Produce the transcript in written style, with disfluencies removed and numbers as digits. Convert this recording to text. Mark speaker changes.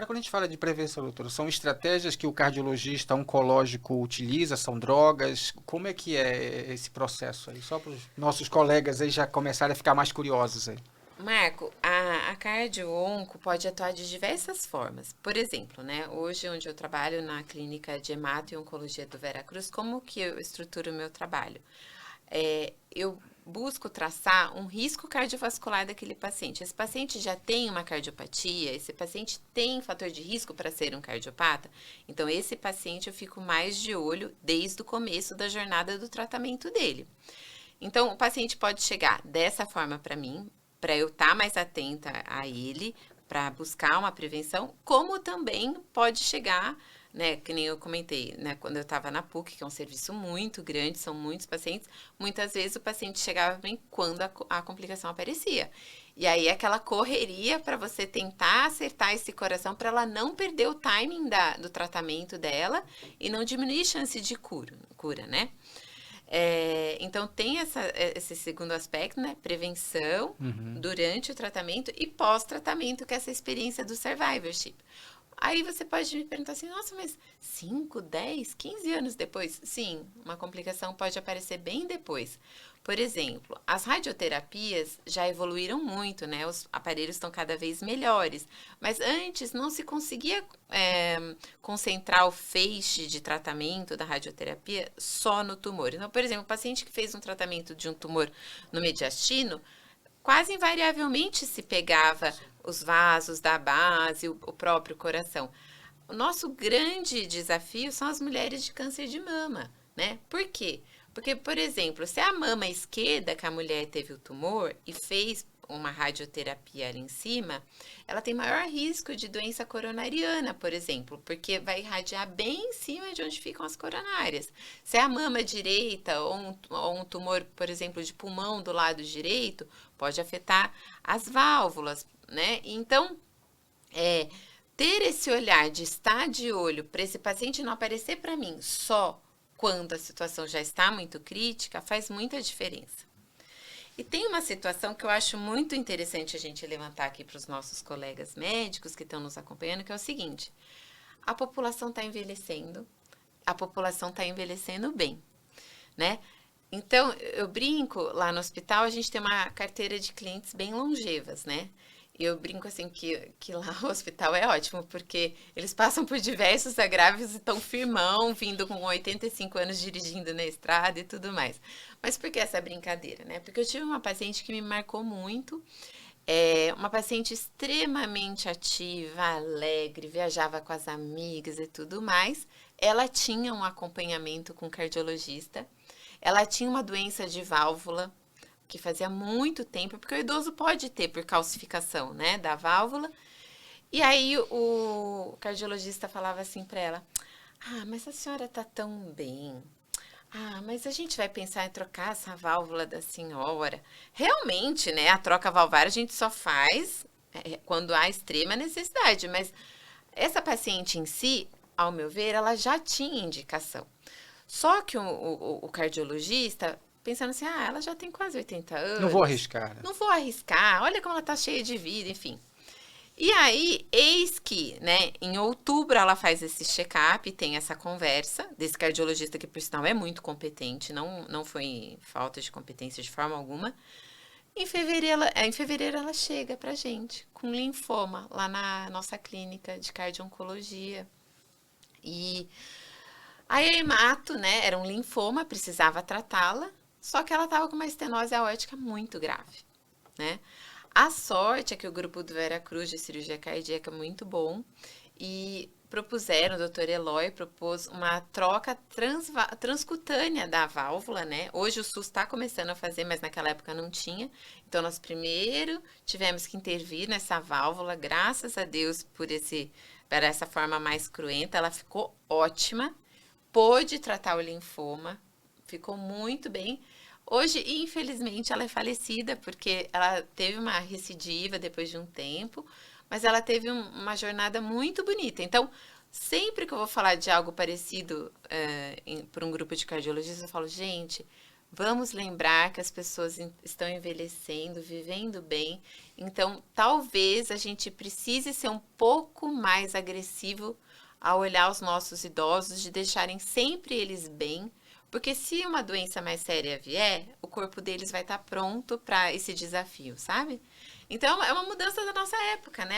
Speaker 1: Agora, quando a gente fala de prevenção, doutor, são estratégias que o cardiologista oncológico utiliza, são drogas? Como é que é esse processo aí? Só para os nossos colegas aí já começarem a ficar mais curiosos aí.
Speaker 2: Marco, a cardio-onco pode atuar de diversas formas. Por exemplo, né, hoje onde eu trabalho na clínica de hemato e oncologia do Veracruz, como que eu estruturo o meu trabalho? Eu busco traçar um risco cardiovascular daquele paciente. Esse paciente já tem uma cardiopatia, esse paciente tem fator de risco para ser um cardiopata, então esse paciente eu fico mais de olho desde o começo da jornada do tratamento dele. Então, o paciente pode chegar dessa forma para mim, para eu estar mais atenta a ele, para buscar uma prevenção, como também pode chegar, né, que nem eu comentei, né, quando eu estava na PUC, que é um serviço muito grande, são muitos pacientes, muitas vezes o paciente chegava para mim quando a complicação aparecia. E aí aquela correria para você tentar acertar esse coração para ela não perder o timing do tratamento dela e não diminuir chance de cura, né? Então, tem esse segundo aspecto, né? Prevenção
Speaker 1: Uhum.
Speaker 2: durante o tratamento e pós-tratamento, que é essa experiência do survivorship. Aí você pode me perguntar assim, nossa, mas 5, 10, 15 anos depois? Sim, uma complicação pode aparecer bem depois. Por exemplo, as radioterapias já evoluíram muito, né? Os aparelhos estão cada vez melhores. Mas antes não se conseguia concentrar o feixe de tratamento da radioterapia só no tumor. Então, por exemplo, o paciente que fez um tratamento de um tumor no mediastino, quase invariavelmente se pegava os vasos da base, o próprio coração. O nosso grande desafio são as mulheres de câncer de mama, né? Por quê? Porque, por exemplo, se a mama esquerda que a mulher teve o tumor e fez uma radioterapia ali em cima, ela tem maior risco de doença coronariana, por exemplo, porque vai irradiar bem em cima de onde ficam as coronárias. Se é a mama direita ou um tumor, por exemplo, de pulmão do lado direito, pode afetar as válvulas, né? Então, é, ter esse olhar de estar de olho para esse paciente não aparecer para mim só quando a situação já está muito crítica, faz muita diferença. E tem uma situação que eu acho muito interessante a gente levantar aqui para os nossos colegas médicos que estão nos acompanhando, que é o seguinte: a população está envelhecendo, a população está envelhecendo bem, né? Então, eu brinco, lá no hospital a gente tem uma carteira de clientes bem longevas, né? E eu brinco assim que lá o hospital é ótimo, porque eles passam por diversos agravos e estão firmão, vindo com 85 anos dirigindo na estrada e tudo mais. Mas por que essa brincadeira, né? Porque eu tive uma paciente que me marcou muito, uma paciente extremamente ativa, alegre, viajava com as amigas e tudo mais. Ela tinha um acompanhamento com cardiologista, ela tinha uma doença de válvula, que fazia muito tempo, porque o idoso pode ter por calcificação, né, da válvula. E aí o cardiologista falava assim para ela: "Ah, mas a senhora tá tão bem. Ah, mas a gente vai pensar em trocar essa válvula da senhora." Realmente, né, a troca valvar a gente só faz quando há extrema necessidade, mas essa paciente em si, ao meu ver, ela já tinha indicação. Só que o cardiologista, pensando assim, ah, ela já tem quase 80
Speaker 1: Não vou
Speaker 2: anos,
Speaker 1: arriscar, né?
Speaker 2: não vou arriscar, olha como ela tá cheia de vida, enfim. E aí, eis que, né, em outubro ela faz esse check-up, tem essa conversa desse cardiologista que, por sinal, é muito competente, não foi falta de competência de forma alguma. Em fevereiro ela chega pra gente com linfoma lá na nossa clínica de cardio-oncologia. E a hemato, né, era um linfoma, precisava tratá-la, só que ela estava com uma estenose aórtica muito grave, né? A sorte é que o grupo do Veracruz de cirurgia cardíaca é muito bom e propuseram, o doutor Eloy propôs uma troca transcutânea da válvula, né? Hoje o SUS está começando a fazer, mas naquela época não tinha. Então nós primeiro tivemos que intervir nessa válvula, graças a Deus para essa forma mais cruenta, ela ficou ótima, pôde tratar o linfoma, ficou muito bem. Hoje, infelizmente, ela é falecida porque ela teve uma recidiva depois de um tempo, mas ela teve uma jornada muito bonita. Então, sempre que eu vou falar de algo parecido para um grupo de cardiologistas, eu falo, gente, Vamos lembrar que as pessoas estão envelhecendo, vivendo bem. Então, talvez a gente precise ser um pouco mais agressivo ao olhar os nossos idosos, de deixarem sempre eles bem, porque se uma doença mais séria vier, o corpo deles vai estar pronto para esse desafio, sabe? Então, é uma mudança da nossa época, né?